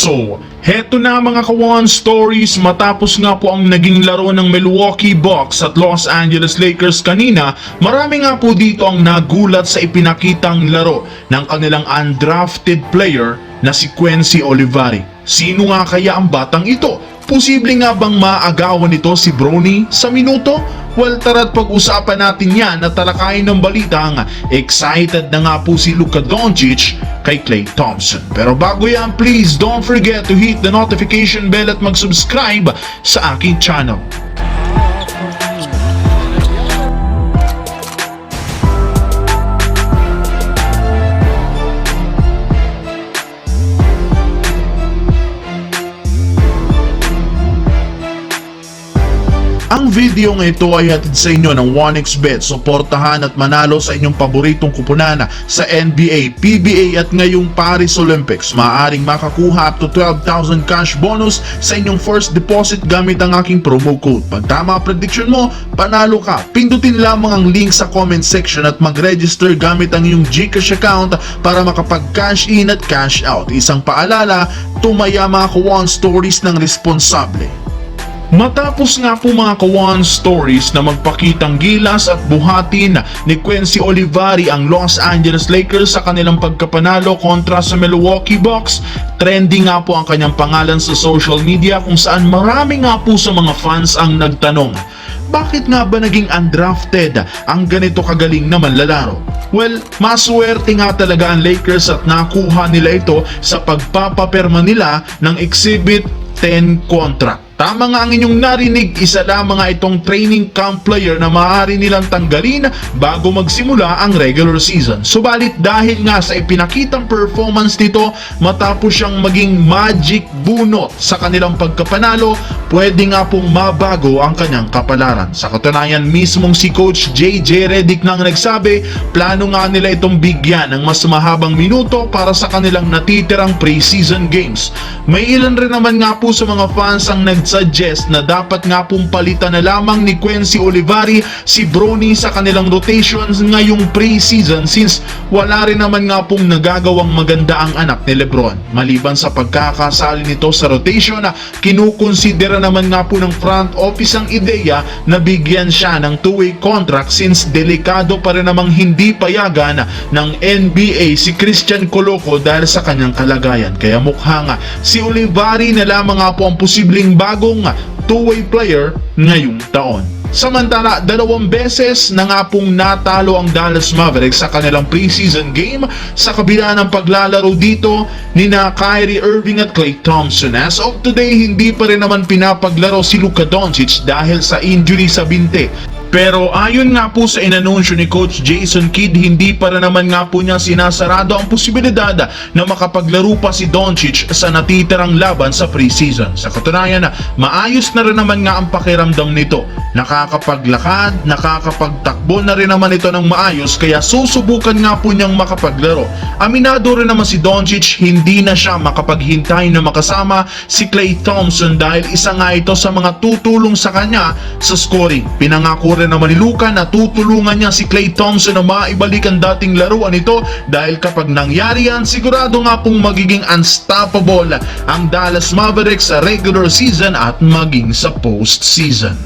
So, heto na mga kawan stories matapos nga po ang naging laro ng Milwaukee Bucks at Los Angeles Lakers kanina. Marami nga po dito ang nagulat sa ipinakitang laro ng kanilang undrafted player na si Quincy Olivari. Sino nga kaya ang batang ito? Posible nga bang maagawan nito si Bronny sa minuto? Well, tara't pag-usapan natin yan at talakayin ng balitang excited na nga po si Luka Doncic kay Klay Thompson. Pero bago yan, please don't forget to hit the notification bell at mag-subscribe sa aking channel. Ang video ng ito ay hatid sa inyo ng 1xBet. Suportahan at manalo sa inyong paboritong kupunan sa NBA, PBA at ngayong Paris Olympics. Maaaring makakuha up to 12,000 cash bonus sa inyong first deposit gamit ang aking promo code. Pag tama ang prediction mo, panalo ka. Pindutin lamang ang link sa comment section at mag-register gamit ang iyong GCash account para makapag-cash in at cash out. Isang paalala, tumaya mga kawan stories ng responsable. Matapos nga po mga kawan stories na magpakitang gilas at buhatin ni Quincy Olivari ang Los Angeles Lakers sa kanilang pagkapanalo kontra sa Milwaukee Bucks, trending nga po ang kanyang pangalan sa social media kung saan marami nga po sa mga fans ang nagtanong, bakit nga ba naging undrafted ang ganito kagaling na manlalaro? Well, maswerte nga talaga ang Lakers at nakuha nila ito sa pagpapaperma nila ng Exhibit 10 contract. Tama nga ang inyong narinig, isa lamang nga itong training camp player na maaari nilang tanggalin bago magsimula ang regular season. Subalit dahil nga sa ipinakitang performance nito matapos siyang maging magic bunot sa kanilang pagkapanalo, pwede nga pong mabago ang kanyang kapalaran. Sa katunayan, mismong si Coach JJ Redick nang nagsabi, plano nga nila itong bigyan ng mas mahabang minuto para sa kanilang natitirang preseason games. May ilan rin naman nga po sa mga fans ang suggest na dapat nga pong palitan na lamang ni Quincy Olivari si Bronny sa kanilang rotations ngayong pre-season since wala rin naman nga pong nagagawang maganda ang anak ni Lebron. Maliban sa pagkakasali nito sa rotation, kinukonsidera naman nga po ng front office ang ideya na bigyan siya ng two-way contract since delikado pa rin namang hindi payagan ng NBA si Christian Coloco dahil sa kanyang kalagayan. Kaya mukhang si Olivari na lamang nga po ang posibleng bagong two-way player ngayong taon. Samantala, 2 beses na nga pong natalo ang Dallas Mavericks sa kanilang preseason game sa kabila ng paglalaro dito ni na Kyrie Irving at Klay Thompson. As of today, hindi pa rin naman pinapaglaro si Luka Doncic dahil sa injury sa binte. Pero ayon nga po sa inanunsyo ni Coach Jason Kidd, hindi pa rin naman nga po niya sinasarado ang posibilidad na makapaglaro pa si Doncic sa natitirang laban sa preseason. Sa katunayan, maayos na rin naman nga ang pakiramdam nito. Nakakapaglakad, nakakapagtakbo na rin naman ito ng maayos kaya susubukan nga po niyang makapaglaro. Aminado rin naman si Doncic, hindi na siya makapaghintay na makasama si Klay Thompson dahil isa nga ito sa mga tutulong sa kanya sa scoring. Pinangako rin naman ni Luka na tutulungan niya si Klay Thompson na maibalik ang dating laruan nito dahil kapag nangyari yan, sigurado nga pong magiging unstoppable ang Dallas Mavericks sa regular season at maging sa postseason.